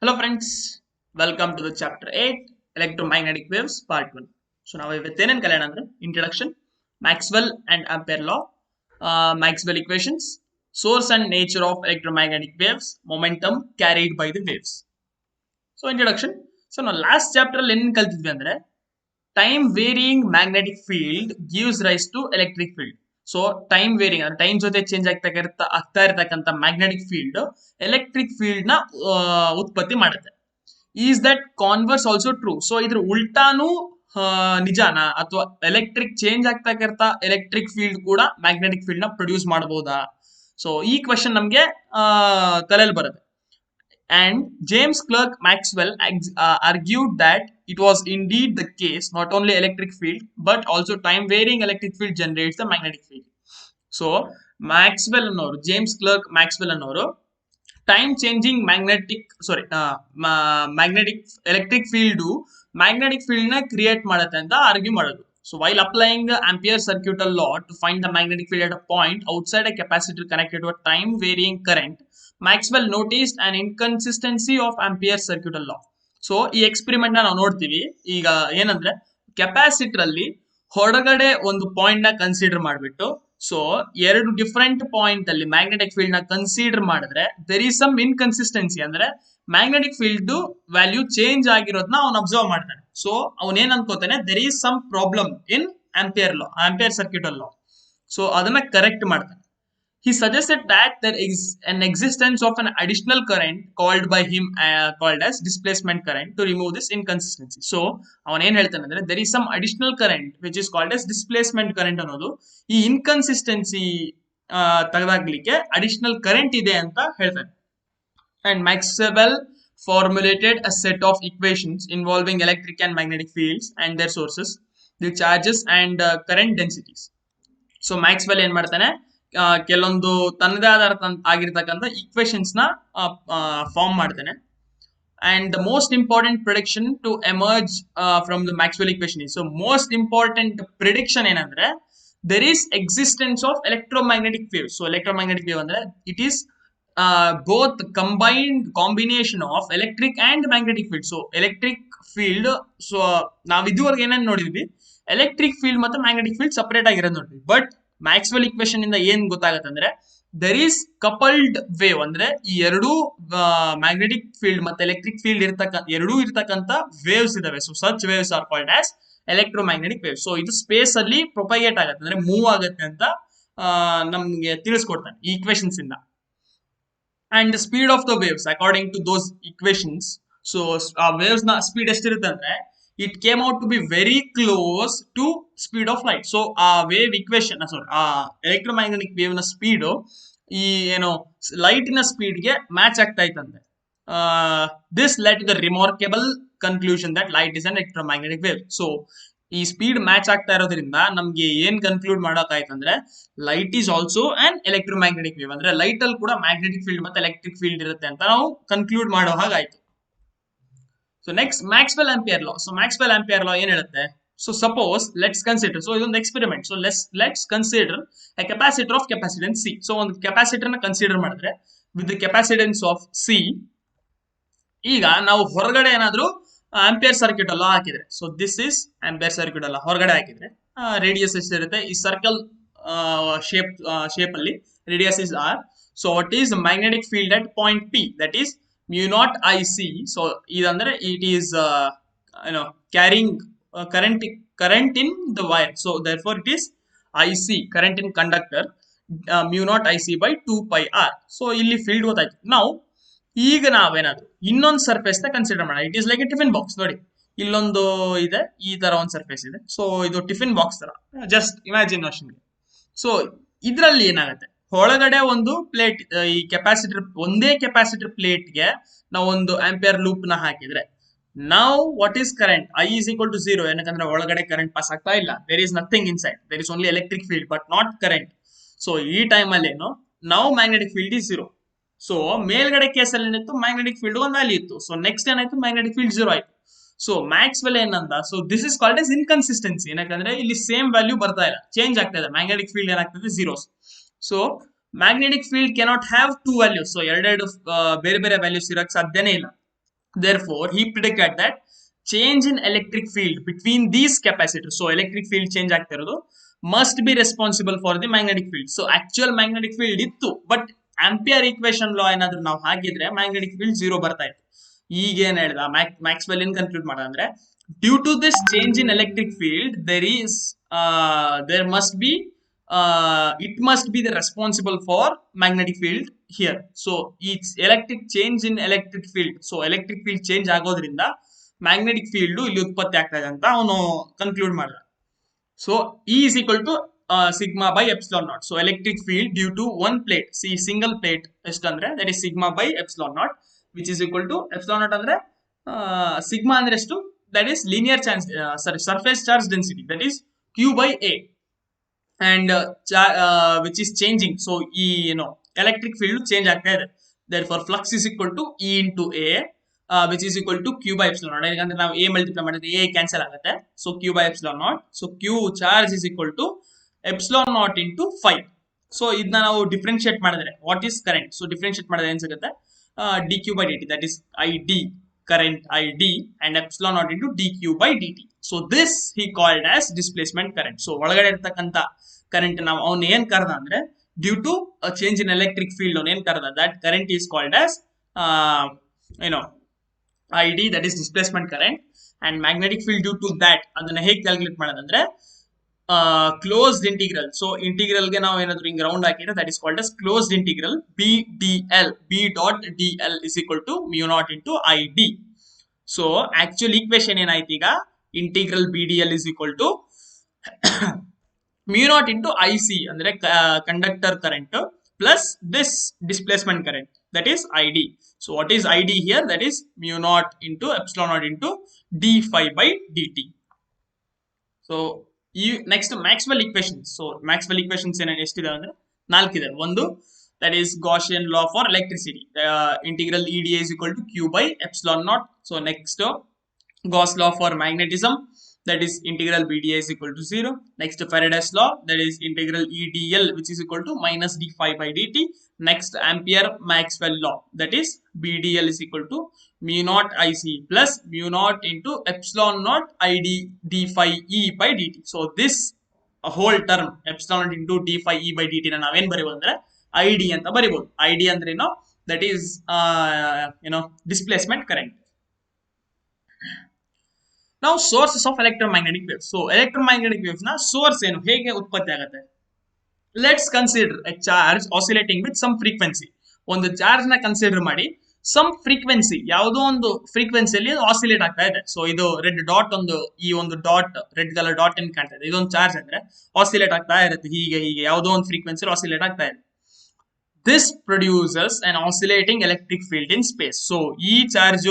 Hello friends, welcome to the chapter 8 electromagnetic waves part 1. So now within introduction, Maxwell and Ampere law, Maxwell equations, source and nature of electromagnetic waves, momentum carried by the waves. So introduction. So now last chapter time varying magnetic field gives rise to electric field. So time varying time ಜೊತೆ change ಆಗ್ತಾ ಇರತಕ್ಕಂತ magnetic field electric field ನ ಉತ್ಪತ್ತಿ ಮಾಡುತ್ತೆ. Is that converse also true? So ಇದ್ರ ಉಲ್ಟಾನು ನಿಜಾನ, ಅಥವಾ electric change ಆಗ್ತಾ ಎಲೆಕ್ಟ್ರಿಕ್ ಫೀಲ್ಡ್ ಕೂಡ ಮ್ಯಾಗ್ನೆಟಿಕ್ ಫೀಲ್ಡ್ ನ ಪ್ರೊಡ್ಯೂಸ್ ಮಾಡಬಹುದಾ? ಸೊ ಈ ಕ್ವೆಶನ್ ನಮ್ಗೆ ತಲೆಯಲ್ಲಿ ಬರುತ್ತೆ. And James Clerk Maxwell argued that it was indeed the case. Not only electric field but also time varying electric field generates the magnetic field. So Maxwell ಅನ್ನೋರು, James Clerk Maxwell ಅನ್ನೋರು time changing magnetic electric field magnetic field ನ create ಮಾಡುತ್ತೆ ಅಂತ argue ಮಾಡೋದು. So while applying the Ampere circuital law to find the magnetic field at a point outside a capacitor connected to a time varying current, Maxwell noticed an inconsistency of Ampere circuital law. So ಈ experiment ನಾವು ನೋಡ್ತೀವಿ. ಈಗ ಏನಂದ್ರೆ capacitor ಅಲ್ಲಿ ಹೊರಗಡೆ ಒಂದು point ನ consider ಮಾಡಿಬಿಟ್ಟು, ಸೊ ಎರಡು ಡಿಫರೆಂಟ್ ಪಾಯಿಂಟ್ ಅಲ್ಲಿ ಮ್ಯಾಗ್ನೆಟಿಕ್ ಫೀಲ್ಡ್ ನ ಕನ್ಸಿಡರ್ ಮಾಡಿದ್ರೆ ದೇರ್ ಈಸ್ ಸಮ್ ಇನ್ಕನ್ಸಿಸ್ಟೆನ್ಸಿ, ಅಂದ್ರೆ ಮ್ಯಾಗ್ನೆಟಿಕ್ ಫೀಲ್ಡ್ ವ್ಯಾಲ್ಯೂ ಚೇಂಜ್ ಆಗಿರೋದನ್ನ ಅವ್ನು ಅಬ್ಸರ್ವ್ ಮಾಡ್ತಾನೆ. ಸೊ ಅವನ್ ಏನ್ ಅನ್ಕೋತಾನೆ, there is some problem in ampere law, ampere circuital law. So ಅದನ್ನ ಕರೆಕ್ಟ್ ಮಾಡ್ತಾನೆ. He suggested that there is an existence of an additional current called by him called as displacement current to remove this inconsistency. So avan ಏನು ಹೇಳ್ತಾನೆ ಅಂದ್ರೆ there is some additional current which is called as displacement current ಅನ್ನೋದು ಈ inconsistency ತೆಗೆದಾಕ್ಲಿಕ್ಕೆ additional current ಇದೆ ಅಂತ ಹೇಳ್ತಾನೆ. And Maxwell formulated a set of equations involving electric and magnetic fields and their sources, the charges and current densities. So Maxwell ಏನ್ ಮಾಡ್ತಾನೆ, ಕೆಲವೊಂದು ತನ್ನದೇ ಆಗಿರ್ತಕ್ಕಂಥ ಈಕ್ವೇಶನ್ಸ್ ನ ಫಾರ್ಮ್ ಮಾಡ್ತಾನೆ. And the most important prediction to emerge from the Maxwell equation is, so most important prediction ಏನಂದ್ರೆ there is existence of electromagnetic wave. So electromagnetic wave ಅಂದ್ರೆ it is both combined combination of electric and magnetic field. So electric field, so ನಾವ್ ಇದುವರೆಗೆ ಏನೇನು ನೋಡಿದ್ವಿ, electric field ಮತ್ತು magnetic field separate ಆಗಿರೋದು ನೋಡಿದ್ವಿ. But Maxwell equation ಇಂದ ಏನ್ ಗೊತ್ತಾಗತ್ತೆ ಅಂದ್ರೆ ದೆರ್ ಈಸ್ ಕಪಲ್ಡ್ ವೇವ್, ಅಂದ್ರೆ ಈ ಎರಡೂ ಮ್ಯಾಗ್ನೆಟಿಕ್ ಫೀಲ್ಡ್ ಮತ್ತೆ ಎಲೆಕ್ಟ್ರಿಕ್ ಫೀಲ್ಡ್ ಎರಡೂ ಇರ್ತಕ್ಕಂಥ ವೇವ್ಸ್ ಇದಾವೆ. So such waves are called as electromagnetic wave. So ಇದು ಸ್ಪೇಸ್ ಅಲ್ಲಿ ಪ್ರೊಪಗೇಟ್ ಆಗುತ್ತೆ, ಅಂದ್ರೆ ಮೂವ್ ಆಗುತ್ತೆ ಅಂತ ನಮ್ಗೆ ತಿಳಿಸ್ಕೊಡ್ತಾನೆ ಈ ಈಕ್ವೇಶನ್ಸ್ ಇಂದ. And the speed of the waves according to those equations, so ಆ ವೇವ್ಸ್ ನ ಸ್ಪೀಡ್ ಎಷ್ಟಿರುತ್ತೆ ಅಂದ್ರೆ it came out to be very close to speed of light. So ಆ ವೇವ್ ಇಕ್ವೇಶನ್, ಆ ಎಲೆಕ್ಟ್ರೋಮ್ಯಾಗ್ನೆಟಿಕ್ ವೇವ್ ನ ಸ್ಪೀಡ್ ಈ ಏನೋ ಲೈಟ್ ನ ಸ್ಪೀಡ್ ಗೆ ಮ್ಯಾಚ್ ಆಗ್ತಾ ಇತ್ತಂತೆ. This led to the remarkable conclusion that light is an electromagnetic wave. So ಈ ಸ್ಪೀಡ್ ಮ್ಯಾಚ್ ಆಗ್ತಾ ಇರೋದ್ರಿಂದ ನಮ್ಗೆ ಏನ್ ಕನ್ಕ್ಲೂಡ್ ಮಾಡೋಕಾಯ್ತಂದ್ರೆ light is also an electromagnetic wave, ಅಂದ್ರೆ ಲೈಟ್ ಅಲ್ಲಿ ಕೂಡ ಮ್ಯಾಗ್ನೆಟಿಕ್ ಫೀಲ್ಡ್ ಮತ್ತೆ ಎಲೆಕ್ಟ್ರಿಕ್ ಫೀಲ್ಡ್ ಇರುತ್ತೆ ಅಂತ ನಾವು ಕನ್ಕ್ಲೂಡ್ ಮಾಡೋ ಹಾಗಾಯ್ತು. So next, Maxwell Ampere law. So Maxwell Ampere law ಏನು ಹೇಳುತ್ತೆ? So suppose let's consider, so ಇದೊಂದು experiment. So let's consider a capacitor of capacitance C. So ಒಂದು ಕೆಪಾಸಿಟರ್ ನ ಕನ್ಸಿಡರ್ ಮಾಡಿದ್ರೆ with the capacitance of C, ಈಗ ನಾವು ಹೊರಗಡೆ ಏನಾದ್ರೂ ಆಂಪಿಯರ್ ಸರ್ಕ್ಯೂಟ್ ಅಲ್ಲ ಹಾಕಿದ್ರೆ, so this is ampere circuit ಅಲ್ಲ ಹೊರಗಡೆ ಹಾಕಿದ್ರೆ ರೇಡಿಯಸ್ ಎಷ್ಟಿರುತ್ತೆ, ಈ ಸರ್ಕಲ್ ಶೇಪ್ ಅಲ್ಲಿ radius is R. So what is the magnetic field at point P? That is mu naught IC. So idantre it is carrying current in the wire. So therefore it is IC, current in conductor, mu naught IC by 2 pi R. So illi field ಗೊತ್ತಾಯ್ತು. ನಾವು ಈಗ ನಾವೇನಾದ್ರು ಇನ್ನೊಂದು surface ನ consider ಮಾಡೋಣ. It is like A tiffin box. ನೋಡಿ ಇಲ್ಲೊಂದು ಇದೆ, ಈ ತರ ಒಂದು ಸರ್ಫೇಸ್ ಇದೆ. ಸೊ ಇದು ಟಿಫಿನ್ ಬಾಕ್ಸ್ ತರ, ಜಸ್ಟ್ ಇಮ್ಯಾಜಿನೇಷನ್ಗೆ. ಸೊ ಇದ್ರಲ್ಲಿ ಏನಾಗುತ್ತೆ, ಒಳಗಡೆ ಒಂದು ಪ್ಲೇಟ್, ಈ ಕೆಪಾಸಿಟರ್ ಒಂದೇ ಕೆಪಾಸಿಟರ್ ಪ್ಲೇಟ್ಗೆ ನಾವು ಒಂದು ಆಂಪಿಯರ್ ಲೂಪ್ ನ ಹಾಕಿದ್ರೆ ನಾವು what is current, I is equal to 0. ಏನಕ್ಕಂದ್ರೆ ಒಳಗಡೆ ಕರೆಂಟ್ ಪಾಸ್ ಆಗ್ತಾ ಇಲ್ಲ, there is nothing inside, there is only electric field but not current. So ಈ ಟೈಮ್ ಅಲ್ಲಿ ಏನು, ನಾವು ಮ್ಯಾಗ್ನೆಟಿಕ್ ಫೀಲ್ಡ್ ಇಸ್ 0. ಸೊ ಮೇಲ್ಗಡೆ ಕೇಸಲ್ಲಿ ಏನಿತ್ತು, ಮ್ಯಾಗ್ನೆಟಿಕ್ ಫೀಲ್ಡ್ ಒಂದು ವ್ಯಾಲ್ಯೂ ಇತ್ತು. ಸೊ ನೆಕ್ಸ್ಟ್ ಏನಾಯ್ತು, ಮ್ಯಾಗ್ನೆಟಿಕ್ ಫೀಲ್ಡ್ 0 ಆಯ್ತು. ಸೊ ಮ್ಯಾಕ್ಸ್ವೆಲ್ ಏನಂದ, so this is called as inconsistency. ಏನಕ್ಕಂದ್ರೆ ಇಲ್ಲಿ ಸೇಮ್ ವ್ಯಾಲ್ಯೂ ಬರ್ತಾ ಇಲ್ಲ, ಚೇಂಜ್ ಆಗ್ತಾ ಇದೆ. ಮ್ಯಾಗ್ನೆಟಿಕ್ ಫೀಲ್ಡ್ ಏನಾಗ್ತದೆ, zeros. So magnetic field cannot have two values. So ಎರಡೆರಡು ಬೇರೆ ಬೇರೆ ವ್ಯಾಲ್ಯೂಸ್ ಇರಕ್ಕೆ ಸಾಧ್ಯನೇ ಇಲ್ಲ. Therefore, he predicted that change in electric field between these capacitors, so electric field change ಆಗ್ತಿರೋದು must be responsible for the magnetic field. So actual magnetic field ಇತ್ತು, but ampere equation ಲಾ ಏನಾದ್ರು ನಾವು ಹಾಕಿದ್ರೆ ಮ್ಯಾಗ್ನೆಟಿಕ್ ಫೀಲ್ಡ್ ಜೀರೋ ಬರ್ತಾ ಇತ್ತು. ಈಗ ಏನ್ ಹೇಳ್ದ ಮ್ಯಾಕ್ಸ್ವೆಲ್ ಏನ್ ಕನ್ಕ್ಲೂಡ್ ಮಾಡ ಅಂದ್ರೆ, due to this change in electric field there must be it must be the responsible for magnetic field here. So each electric change in electric field, so electric field change ಆಗೋದ್ರಿಂದ magnetic field ಇಲ್ಲಿ ಉತ್ಪತ್ತಿ ಆಗ್ತದೆ ಅಂತ ಅವನು conclude ಮಾಡಿದ. So E is equal to sigma by epsilon naught. So electric field due to one plate, see single plate ಎಷ್ಟು ಅಂದ್ರೆ that is sigma by epsilon naught, which is equal to epsilon naught ಅಂದ್ರೆ sigma ಅಂದ್ರೆ ಎಷ್ಟು, that is linear charge, surface charge density, that is Q by A, and which is changing. So E, electric field change ಆಗ್ತಾ ಇದೆ. Therefore flux is equal to E into A, which is equal to Q by epsilon naught. ಯಾಕಂದ್ರೆ ನಾವು A multiply ಮಾಡಿದ್ರೆ A cancel ಆಗುತ್ತೆ. So Q by epsilon naught. So Q charge is equal to epsilon naught into 5. So ಇದನ್ನ ನಾವು differentiate ಮಾಡಿದ್ರೆ what is current? So differentiate ಮಾಡಿದ್ರೆ ಏನು ಸಿಗುತ್ತೆ, dq by dt, that is ID, current ID, and epsilon naught into dq by dt. So this he called as displacement current. So ಒಳಗಡೆ ಇರತಕ್ಕಂತ current ನಾವು ಅವನು ಏನ್ ಕರೆದ ಅಂದ್ರೆ, due to change in electric field ಅವನು ಏನ್ ಕರೆದ, that current is called as ID, that is displacement current, and magnetic field due to that ಅದನ್ನ ಹೇಗೆ ಕ್ಯಾಲ್ಕುಲೇಟ್ ಮಾಡೋದಂದ್ರೆ ಕ್ಲೋಸ್ಡ್ ಇಂಟಿಗ್ರಲ್. ಸೊ ಇಂಟಿಗ್ರಲ್ ಗೆ ನಾವು ಏನಾದ್ರು ಹಿಂಗ್ ರೌಂಡ್ ಹಾಕಿದ್ರೆ that is called as closed integral BDL, B.dl is equal to mu naught into ID. So actual equation ಏನಾಯ್ತು ಈಗ, integral BDL is equal to mu naught into IC ಅಂದ್ರೆ conductor current plus this displacement current, that is ID. So what is ID here? That is mu naught into epsilon naught into d phi by dt. So next Maxwell equations. So Maxwell equations ಎಷ್ಟಿದೆ ಅಂದ್ರೆ 4 ಇದೆ. ಒಂದು that is Gaussian law for electricity, integral EDA is equal to Q by epsilon naught. So next Gauss law for magnetism, that is integral BDA is equal to 0. Next Faraday's law, that is integral EDL, which is equal to minus d phi by dt. Next Ampere Maxwell law, that is BDL is equal to mu naught IC plus mu naught into epsilon naught ID d phi E by dt. So this whole term epsilon naught into d phi E by dt na ನಾವೇನ್ ಬರೀಬಹುದು ಅಂದ್ರೆ ID ಅಂತ ಬರೀಬಹುದು. ID ಅಂದ್ರೆ ಏನು, that is displacement current. Now sources of electromagnetic waves. So electromagnetic waves na source ಏನು, ಹೇಗೆ ಉತ್ಪತ್ತಿ ಆಗುತ್ತೆ. Let's consider a charge oscillating with some frequency. ಒಂದು ಚಾರ್ಜ್ ನ ಕನ್ಸಿಡರ್ ಮಾಡಿ, ಸಮ್ ಫ್ರೀಕ್ವೆನ್ಸಿ, ಯಾವುದೋ ಒಂದು ಫ್ರೀಕ್ವೆನ್ಸಿಯಲ್ಲಿ ಆಸಿಲೇಟ್ ಆಗ್ತಾ ಇದೆ. ಸೊ ಇದು ರೆಡ್ ಡಾಟ್, ಈ ಒಂದು ಡಾಟ್, ರೆಡ್ ಕಲರ್ ಡಾಟ್ ಏನ್ ಕಾಣ್ತಾ ಇದೆ, ಇದೊಂದು ಚಾರ್ಜ್ ಅಂದ್ರೆ ಆಸಿಲೇಟ್ ಆಗ್ತಾ ಇರುತ್ತೆ, ಹೀಗೆ ಯಾವುದೋ ಒಂದು ಫ್ರೀಕ್ವೆನ್ಸಿ ಆಸಿಲೇಟ್ ಆಗ್ತಾ ಇದೆ. This produces an oscillating electric field in space. So ಈ ಚಾರ್ಜ್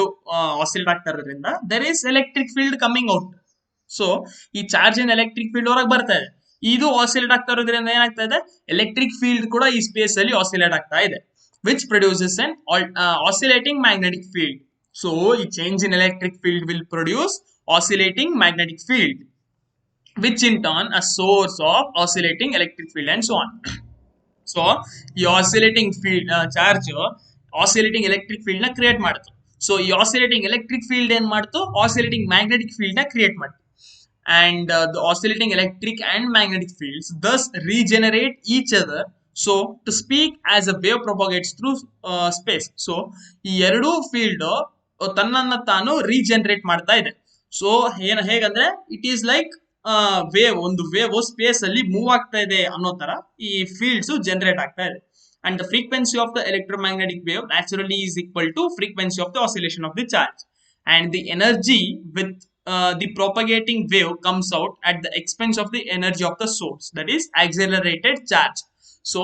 ಆಸಿಲೇಟ್ ಆಗ್ತಾ ಇರೋದ್ರಿಂದ there is electric field coming out. So ಈ ಚಾರ್ಜ್ ಇನ್ ಎಲೆಕ್ಟ್ರಿಕ್ ಫೀಲ್ಡ್ ಹೊರಗೆ ಬರ್ತಾ ಇದೆ, ಇದು ಆಸಿಲೇಟ್ ಆಗ್ತಾ ಇರೋದ್ರಿಂದ ಏನಾಗ್ತಾ ಇದೆ, ಎಲೆಕ್ಟ್ರಿಕ್ ಫೀಲ್ಡ್ ಕೂಡ ಈ ಸ್ಪೇಸ್ ಅಲ್ಲಿ ಆಸಿಲೇಟ್ ಆಗ್ತಾ ಇದೆ, which produces an oscillating magnetic field. So ಈ change in electric field will produce oscillating magnetic field, which in turn a source of oscillating electric field and so on. So ಈ oscillating field charge oscillating electric field ನ create ಮಾಡ್ತು. So ಈ oscillating electric field ಏನ್ ಮಾಡ್ತು, oscillating magnetic field ನ create ಮಾಡ್ತು. And the oscillating electric and magnetic fields thus regenerate each other, so to speak, as a wave propagates through space. So ಈ ಎರಡೂ field ತನ್ನನ್ನ ತಾನು ರೀಜನರೇಟ್ ಮಾಡ್ತಾ ಇದೆ. ಸೊ ಹೇಗಂದ್ರೆ ಇಟ್ ಈಸ್ ಲೈಕ್ ವೇವ್, ಒಂದು ವೇವ್ ಸ್ಪೇಸ್ ಅಲ್ಲಿ ಮೂವ್ ಆಗ್ತಾ ಇದೆ ಅನ್ನೋ ತರ ಈ ಫೀಲ್ಡ್ಸ್ ಜನರೇಟ್ ಆಗ್ತಾ ಇದೆ. And the frequency of the electromagnetic wave naturally is equal to frequency of the oscillation of the charge, and the energy with the propagating wave comes out at the expense of the energy of the source, that is accelerated charge. So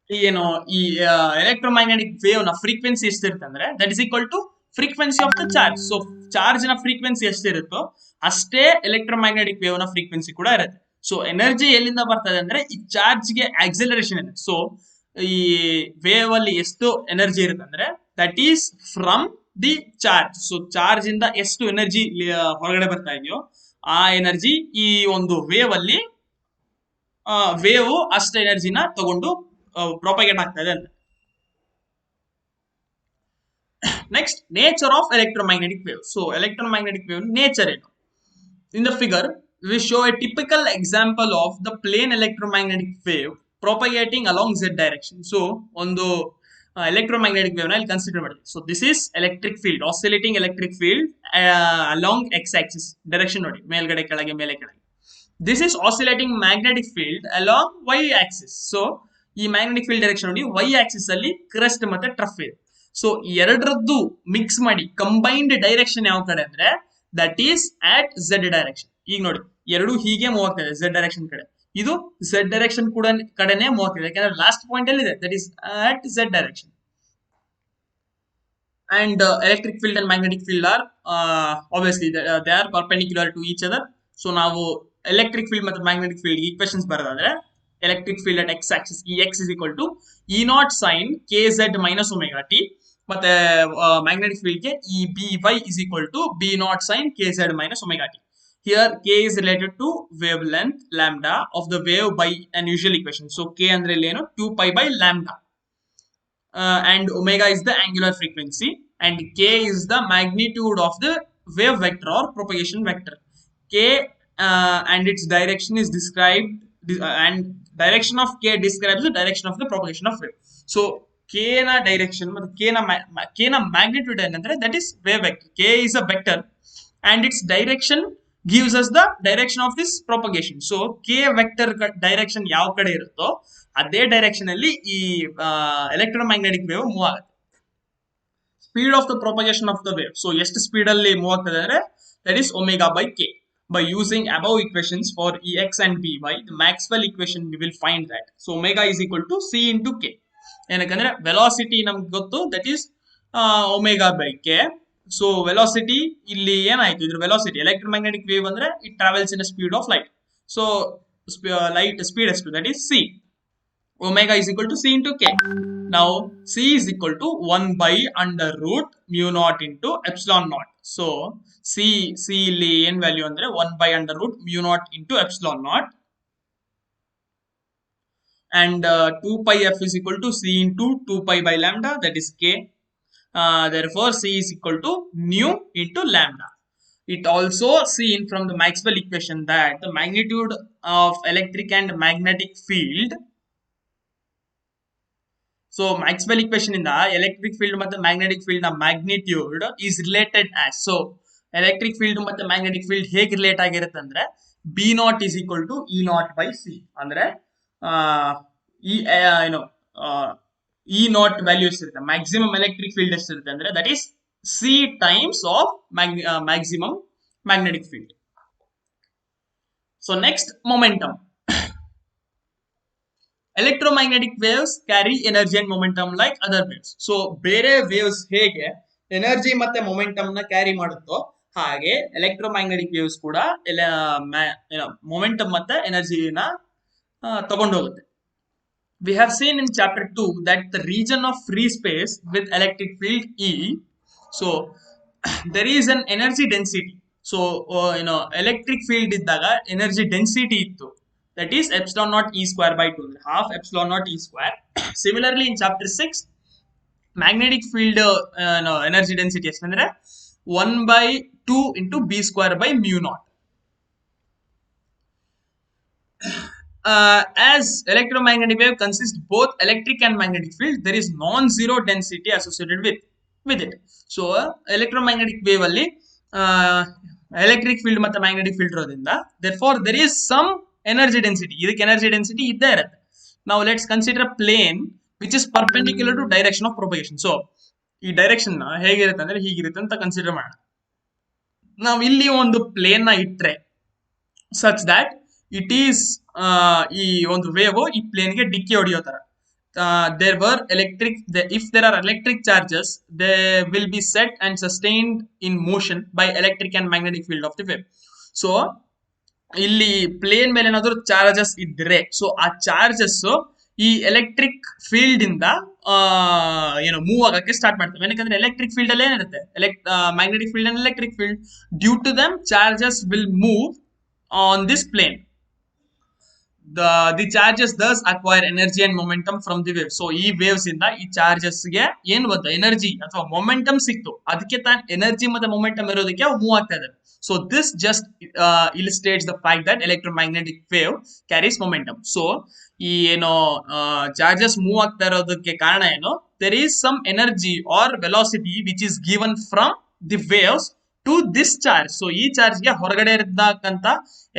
ಈ electromagnetic wave ನ frequency ಎಷ್ಟಿರುತ್ತೆ ಅಂದ್ರೆ that is equal to frequency of the charge. So charge ನ frequency ಎಷ್ಟಿರುತ್ತೋ ಅಷ್ಟೇ electromagnetic wave ನ frequency ಕೂಡ ಇರುತ್ತೆ. ಸೊ ಎನರ್ಜಿ ಎಲ್ಲಿಂದ ಬರ್ತದೆ ಅಂದ್ರೆ ಈ ಚಾರ್ಜ್ ಗೆ ಆಕ್ಸಲರೇಷನ್ ಇದೆ. ಸೊ ಈ ವೇವ್ ಅಲ್ಲಿ ಎಷ್ಟು ಎನರ್ಜಿ ಇರುತ್ತೆ ಅಂದ್ರೆ that is from the charge. So charge ಇಂದ ಎಷ್ಟು ಎನರ್ಜಿ ಹೊರಗಡೆ ಬರ್ತಾ ಇದೆಯೋ ಆ ಎನರ್ಜಿ ಈ ಒಂದು ವೇವ್ ಅಲ್ಲಿ ವೇವ್ ಅಷ್ಟು ಎನರ್ಜಿನ ತಗೊಂಡು ಪ್ರೊಪಗೇಟ್ ಆಗ್ತಾ ಇದೆ ಅಂತ. Next, nature of electromagnetic wave. So electromagnetic wave nature ಏನು? In the figure, we show a typical example of the plane electromagnetic wave propagating along z direction. So ಒಂದು electromagnetic wave ನ ಇಲ್ಲಿ consider ಮಾಡಿ. So this is electric field, oscillating electric field along x axis direction ನೋಡಿ, ಮೇಲ್ಗಡೆ ಕೆಳಗೆ ಮೇಲೆ ಕೆಳಗೆ. This is oscillating magnetic field along y axis. So ಈ ಮ್ಯಾಗ್ನೆಟಿಕ್ ಫೀಲ್ಡ್ ಡೈರೆಕ್ಷನ್ ನೋಡಿ y axis ಅಲ್ಲಿ ಕ್ರೆಸ್ಟ್ ಮತ್ತೆ ಟ್ರಫ್ ಇದೆ. ಸೊ ಎರಡರದ್ದು ಮಿಕ್ಸ್ ಮಾಡಿ ಕಂಬೈನ್ಡ್ ಡೈರೆಕ್ಷನ್ ಯಾವ ಕಡೆ ಅಂದ್ರೆ that is at Z direction. ಈಗ ನೋಡಿ ಎರಡು ಹೀಗೆ ಮೂವ್ ಆಗ್ತದೆ ಝೆಡ್ ಡೈರೆಕ್ಷನ್ ಕಡೆ, ಇದು ಝೆಡ್ ಡೈರೆಕ್ಷನ್ ಕೂಡ ಕಡೆನೆ ಮೂವ್ ಆಗ್ತಿದೆ, ಯಾಕಂದ್ರೆ ಲಾಸ್ಟ್ ಪಾಯಿಂಟ್ ಅಲ್ಲಿ ಇದೆ, that is at Z direction. And electric field and magnetic field are obviously they are perpendicular to each other. So ನಾವು electric field ಮತ್ತು magnetic field equations ಬರೋದಾದ್ರೆ electric field at x axis Ex is equal to E naught sin kz minus omega t, ಮತ್ತೆ magnetic field ಗೆ Eby is equal to B naught sin kz minus omega t. Here k is related to wavelength lambda of the wave by an usual equation. So k ಅಂದ್ರೆ ಏನು 2 pi by lambda. And omega is the angular frequency and k is the magnitude of the wave vector or propagation vector. K and its direction is described and direction of k describes the direction of the propagation of wave. So k na direction ಮತ್ತು k na magnitude ಏನಂದ್ರೆ that is wave vector. K is a vector and its direction gives us the direction of this propagation. So k vector direction ಯಾವ ಕಡೆ ಇರುತ್ತೋ ಅದೇ direction ಅಲ್ಲಿ ಈ electromagnetic wave move ಆಗುತ್ತೆ. Speed of the propagation of the wave, so ಎಷ್ಟು speed ಅಲ್ಲಿ move ಆಗ್ತದೆ ಅಂದ್ರೆ that is omega by K. By using above equations for Ex and By, the Maxwell equation we will find that. So omega is equal to c into k. ಏನಕ್ಕಂದ್ರೆ velocity ನಮ್ಗೆ ಗೊತ್ತು, that is omega by k. So velocity ಇಲ್ಲಿ ಏನಾಯ್ತು, ಇದ್ರ velocity electromagnetic wave ಅಂದ್ರೆ it travels in speed of light. So light speed ಎಷ್ಟು, that is c. Omega is equal to c into k. Now c is equal to 1 by under root mu naught into epsilon naught. So c ಇಲ್ಲಿ ಏನ್ value ಅಂದ್ರೆ 1 by under root mu naught into epsilon naught, and 2 pi f is equal to c into 2 pi by lambda, that is k. Therefore c is equal to nu into lambda. It also seen from the Maxwell equation that the magnitude of electric and magnetic field. So Maxwell equation in the electric field ಮತ್ತು magnetic field ನ magnitude is related as. So electric field ಮತ್ತು magnetic field ಹೇಗೆ relate ಆಗಿರುತ್ತೆ ಅಂದ್ರೆ B naught is equal to E naught by C. ಅಂದ್ರೆ E naught value ಎಷ್ಟಿರುತ್ತೆ, maximum electric field ಎಷ್ಟಿರುತ್ತೆ ಅಂದ್ರೆ that is C times of maximum magnetic field. So next momentum. Electromagnetic waves carry energy and momentum like other waves. So ಬೇರೆ waves ಹೇಗೆ energy ಮತ್ತೆ momentum ನ carry ಮಾಡುತ್ತೋ ಹಾಗೆ electromagnetic waves ಕೂಡ momentum ಮತ್ತೆ ಎನರ್ಜಿನ ತಗೊಂಡು ಹೋಗುತ್ತೆ. We have seen in chapter 2 that the region of free space with electric field E, so there is an energy density. So electric field ಇದ್ದಾಗ energy density ಇತ್ತು, that is epsilon naught e square by 2, half epsilon naught e square. Similarly in chapter 6 magnetic field energy density ಎಷ್ಟಂದ್ರೆ 1 by 2 into b square by mu naught. As electromagnetic wave consists both electric and magnetic field, there is non-zero density associated with it. So electromagnetic wave ಅಲ್ಲಿ electric field ಮತ್ತು magnetic field ಇರೋದ್ರಿಂದ therefore there is some energy density. ಇದಕ್ಕೆ energy density ಇದ್ದೇ ಇರುತ್ತೆ. Now let's consider a plane which is perpendicular to direction of propagation. So ಈ direction ಹೇಗಿರುತ್ತೆ ಅಂದ್ರೆ ಹೀಗಿರುತ್ತೆ ಅಂತ ಕನ್ಸಿಡರ್ ಮಾಡೋಣ. ನಾವು ಇಲ್ಲಿ ಒಂದು ಪ್ಲೇನ್ ನ ಇಟ್ರೆ ಸಚ್ ದಟ್ ಇಟ್ ಈಸ್ ಈ ಒಂದು ವೇವ್ ಈ ಪ್ಲೇನ್ ಗೆ ಡಿಕ್ಕಿ ಹೊಡೆಯೋ ತರ. There were if there are electric charges, they will be set and sustained in motion by electric and magnetic field of the wave. So ಇಲ್ಲಿ ಪ್ಲೇನ್ ಮೇಲೆ ಏನಾದ್ರು ಚಾರ್ಜಸ್ ಇದ್ರೆ ಸೊ ಆ ಚಾರ್ಜಸ್ ಈ ಎಲೆಕ್ಟ್ರಿಕ್ ಫೀಲ್ಡ್ ಇಂದ ಮೂವ್ ಆಗಕ್ಕೆ start ಮಾಡ್ತವೆ. ಯಾಕಂದ್ರೆ ಎಲೆಕ್ಟ್ರಿಕ್ ಫೀಲ್ಡ್ ಅಲ್ಲಿ ಏನಿರುತ್ತೆ, magnetic field and electric field, due to them charges will move on this plane. the charges thus acquire energy and momentum from the wave. So ಈ waves ಇಂದ ಈ charges ಗೆ ಏನ್ ಬಂತು ಎನರ್ಜಿ ಅಥವಾ ಮೊಮೆಂಟಮ್ ಸಿಕ್ತು, ಅದಕ್ಕೆ ತಾನು ಎನರ್ಜಿ ಮತ್ತೆ ಮೊಮೆಂಟಮ್ ಇರೋದಕ್ಕೆ ಅವು ಮೂವ್ ಆಗ್ತಾ ಇದಾವೆ. So this just illustrates the fact that electromagnetic wave carries momentum. So ಈ ಏನೋ ಚಾರ್ಜಸ್ ಮೂವ್ ಆಗ್ತಾ ಇರೋದಕ್ಕೆ ಕಾರಣ ಏನು, there is some energy or velocity which is given from the waves to this charge. So ಈ ಚಾರ್ಜ್ಗೆ ಹೊರಗಡೆ ಇರತಕ್ಕಂತ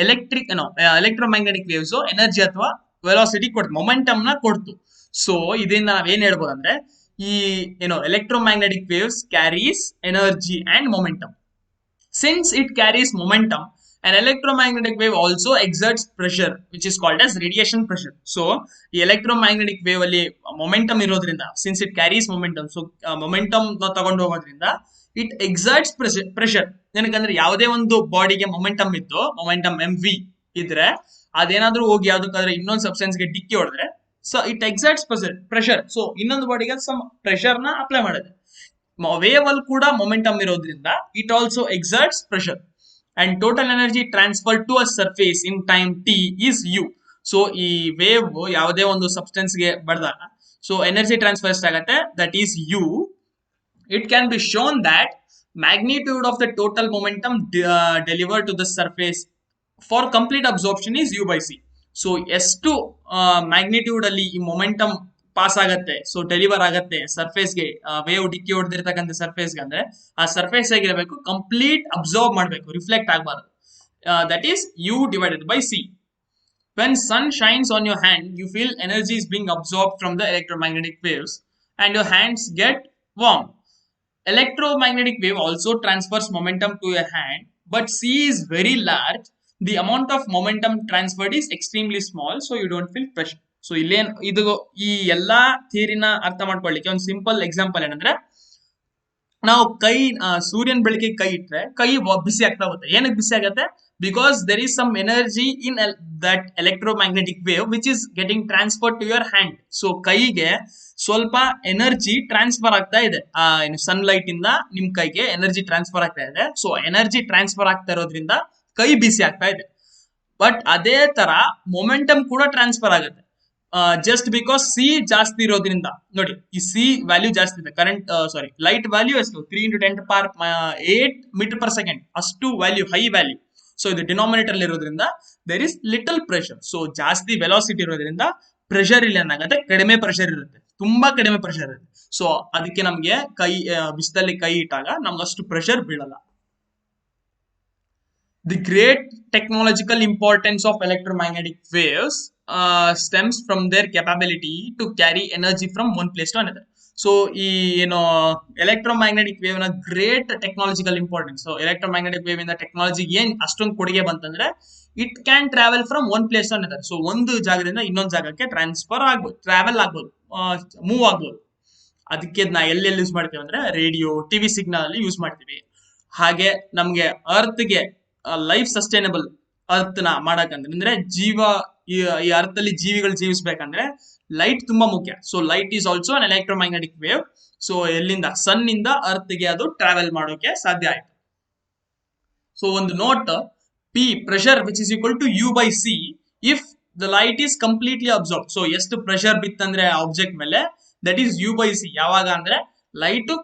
ಎಲೆಕ್ಟ್ರೋಮ್ಯಾಗ್ನೆಟಿಕ್ ವೇವ್ಸ್ ಎನರ್ಜಿ ಅಥವಾ ವೆಲಾಸಿಟಿ ಕೊಡ್ತು, ಮೊಮೆಂಟಮ್ ನ ಕೊಡ್ತು. ಸೊ ಇದರಿಂದ ನಾವೇನ್ ಹೇಳ್ಬೋದು ಅಂದ್ರೆ ಈ electromagnetic waves carries energy and momentum. Since it carries momentum, an electromagnetic wave also exerts pressure which is called as radiation pressure. So ಈ electromagnetic wave ಅಲ್ಲಿ ಮೊಮೆಂಟಮ್ ಇರೋದ್ರಿಂದ, since it carries momentum, so momentum ತಗೊಂಡು ಹೋಗೋದ್ರಿಂದ it exerts pressure. ಏನಕ್ಕಂದ್ರೆ ಯಾವುದೇ ಒಂದು ಬಾಡಿಗೆ momentum ಇತ್ತು, momentum mv ಇದ್ರೆ ಅದೇನಾದ್ರೂ ಹೋಗಿ ಯಾವ್ದಕ್ಕಾದ್ರೆ ಇನ್ನೊಂದು ಸಬ್ಸ್ಟೆನ್ಸ್ ಗೆ ಡಿಕ್ಕಿ ಹೊಡೆದ್ರೆ so it exerts pressure. So ಇನ್ನೊಂದು ಬಾಡಿಗೆ ಸಮ್ ಪ್ರೆಷರ್ ನ ಅಪ್ಲೈ ಮಾಡುತ್ತೆ. ವೇವ್ ಅಲ್ಲಿ ಕೂಡ ಮೊಮೆಂಟಮ್ ಇರೋದ್ರಿಂದ it also exerts pressure and total energy transfer to a surface in time t is u. So ಈ ವೇವ್ ಯಾವುದೇ ಒಂದು ಸಬ್ಸ್ಟೆನ್ಸ್ ಗೆ ಬಡ್ದಾಗ ಸೊ ಎನರ್ಜಿ ಟ್ರಾನ್ಸ್ಫರ್ ಎಷ್ಟಾಗತ್ತೆ, that is u. It can be shown that magnitude of the total momentum delivered to the surface for complete absorption is u by c. So ಎಷ್ಟು magnitude ಅಲ್ಲಿ ಈ momentum pass ಆಗತ್ತೆ, so deliver ಆಗತ್ತೆ surface ಗೆ, wave ಡಿಕ್ಕಿ ಹೊಡೆದಿರ್ತಕ್ಕಂಥ surface ಗೆ, ಅಂದ್ರೆ ಆ ಸರ್ಫೇಸ್ ಆಗಿರಬೇಕು ಕಂಪ್ಲೀಟ್ ಅಬ್ಸರ್ವ್ ಮಾಡಬೇಕು, ರಿಫ್ಲೆಕ್ಟ್ ಆಗಬಾರ್ದು. That is u divided by c. When sun shines on your hand, you feel energy is being absorbed from the electromagnetic waves and your hands get warm. Electromagnetic wave also transfers momentum to your hand, but c is very large. The amount of momentum transferred is extremely small, so you don't feel pressure. So ಇದು ಈ ಎಲ್ಲಾ ಥಿಯರಿನ ಅರ್ಥ ಮಾಡ್ಕೊಳ್ಳಿಕ್ಕೆ ಒಂದು simple example ಏನಂದ್ರೆ, ನಾವು ಸೂರ್ಯನ ಬೆಳಕಿಗೆ ಕೈ ಇಟ್ರೆ ಕೈ ಬಿಸಿ ಆಗ್ತಾ ಹೋಗುತ್ತೆ. ಏನಕ್ಕೆ ಬಿಸಿ ಆಗುತ್ತೆ? Because there is some energy in that electromagnetic wave which is getting transfer to your hand. So ಕೈಗೆ ಸ್ವಲ್ಪ ಎನರ್ಜಿ ಟ್ರಾನ್ಸ್ಫರ್ ಆಗ್ತಾ ಇದೆ, ಸನ್ಲೈಟ್ ಇಂದ ನಿಮ್ ಕೈಗೆ ಎನರ್ಜಿ ಟ್ರಾನ್ಸ್ಫರ್ ಆಗ್ತಾ ಇದೆ. ಸೊ ಎನರ್ಜಿ ಟ್ರಾನ್ಸ್ಫರ್ ಆಗ್ತಾ ಇರೋದ್ರಿಂದ ಕೈ ಬಿಸಿ ಆಗ್ತಾ ಇದೆ. ಬಟ್ ಅದೇ ತರ ಮೊಮೆಂಟಮ್ ಕೂಡ ಟ್ರಾನ್ಸ್ಫರ್ ಆಗುತ್ತೆ, ಜಸ್ಟ್ ಬಿಕಾಸ್ ಸಿ ಜಾಸ್ತಿ ಇರೋದ್ರಿಂದ. ನೋಡಿ ಈ ಸಿ ವ್ಯಾಲ್ಯೂ ಜಾಸ್ತಿ ಇದೆ, ಕರೆಂಟ್ ಲೈಟ್ ವ್ಯಾಲ್ಯೂ ಎಷ್ಟು 3 × 10⁸ ಮೀಟರ್ ಪರ್ ಸೆಕೆಂಡ್, ಅಷ್ಟು ವ್ಯಾಲ್ಯೂ, ಹೈ ವ್ಯಾಲ್ಯೂ. ಸೊ ಇದು ಡಿನಾಮಿನೇಟರ್ ಇರೋದ್ರಿಂದ there is little pressure. So ಜಾಸ್ತಿ ವೆಲಾಸಿಟಿ ಇರೋದ್ರಿಂದ ಪ್ರೆಷರ್ ಇಲ್ಲಿ ಏನಾಗುತ್ತೆ, ಕಡಿಮೆ ಪ್ರೆಷರ್ ಇರುತ್ತೆ, ತುಂಬಾ ಕಡಿಮೆ ಪ್ರೆಷರ್ ಇರುತ್ತೆ. ಸೊ ಅದಕ್ಕೆ ನಮ್ಗೆ ಬಿಸಿಲಲ್ಲಿ ಕೈ ಇಟ್ಟಾಗ ನಮ್ಗೆ ಅಷ್ಟು pressure ಬೀಳಲ್ಲ. The great technological importance of electromagnetic waves stems from their capability to carry energy from one place to another. So ಈ ಎಲೆಕ್ಟ್ರೋಮ್ಯಾಗ್ನೆಟಿಕ್ ವೇವ್ ನ great technological importance. So electromagnetic wave ಇಂದ ಟೆಕ್ನಾಲಜಿಗೆ ಏನ್ ಅಷ್ಟೊಂದು ಕೊಡುಗೆ ಬಂತಂದ್ರೆ, it can travel from one place to another. So ಒಂದು ಜಾಗದಿಂದ ಇನ್ನೊಂದು ಜಾಗಕ್ಕೆ ಟ್ರಾವೆಲ್ ಆಗ್ಬೋದು, ಮೂವ್ ಆಗ್ಬೋದು. ಅದಕ್ಕೆ ನಾ ಎಲ್ಲೆಲ್ಲಿ ಯೂಸ್ ಮಾಡ್ತೀವಿ ಅಂದ್ರೆ ರೇಡಿಯೋ, ಟಿವಿ ಸಿಗ್ನಲ್ ಅಲ್ಲಿ ಯೂಸ್ ಮಾಡ್ತೀವಿ. ಹಾಗೆ ನಮ್ಗೆ ಅರ್ತ್ಗೆ ಲೈಫ್ ಸಸ್ಟೈನಬಲ್ ಅರ್ತ್ ನ ಮಾಡಕಂದ್ರೆ ಈ ಅರ್ತ್ ಅಲ್ಲಿ ಜೀವಿಗಳು ಜೀವಿಸ್ಬೇಕಂದ್ರೆ ಲೈಟ್ ತುಂಬಾ ಮುಖ್ಯ. So light is also an electromagnetic wave. So ಎಲ್ಲಿಂದ, ಸನ್ ಇಂದ ಅರ್ತ್ ಗೆ ಅದು ಟ್ರಾವೆಲ್ ಮಾಡೋಕೆ ಸಾಧ್ಯ ಆಯ್ತು. ಸೊ ಒಂದು note, P pressure which is equal to U by C if the light is completely absorb. So ಎಷ್ಟು ಪ್ರೆಷರ್ ಬಿತ್ತಂದ್ರೆ ಆಬ್ಜೆಕ್ಟ್ ಮೇಲೆ, that is U by C. ಯಾವಾಗ ಅಂದ್ರೆ ಲೈಟ್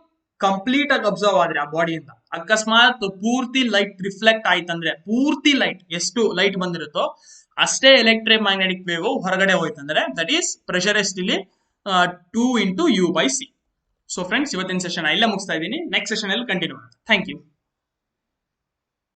ಕಂಪ್ಲೀಟ್ ಆಗಿ ಅಬ್ಸರ್ವ್ ಆದ್ರೆ ಆ ಬಾಡಿಯಿಂದ, ಅಕಸ್ಮಾತ್ ಪೂರ್ತಿ ಲೈಟ್ ರಿಫ್ಲೆಕ್ಟ್ ಆಯ್ತಂದ್ರೆ, ಪೂರ್ತಿ ಲೈಟ್ ಎಷ್ಟು ಲೈಟ್ ಬಂದಿರುತ್ತೋ ಅಷ್ಟೇ ಎಲೆಕ್ಟ್ರೋಮ್ಯಾಗ್ನೆಟಿಕ್ ವೇವ್ ಹೊರಗಡೆ ಹೋಯ್ತಂದ್ರೆ ದಟ್ ಈಸ್ ಪ್ರೆಷರ್ ಎಷ್ಟು ಇಲ್ಲಿ 2 × u by c. So friends, ಇವತ್ತಿನ ಸೆಷನ್ ಇಲ್ಲೇ ಮುಗಿಸ್ತಾ ಇದ್ದೀನಿ. ನೆಕ್ಸ್ಟ್ ಸೆಷನ್ ಅಲ್ಲಿ ಕಂಟಿನ್ಯೂ ಮಾಡೋಣ. Thank you.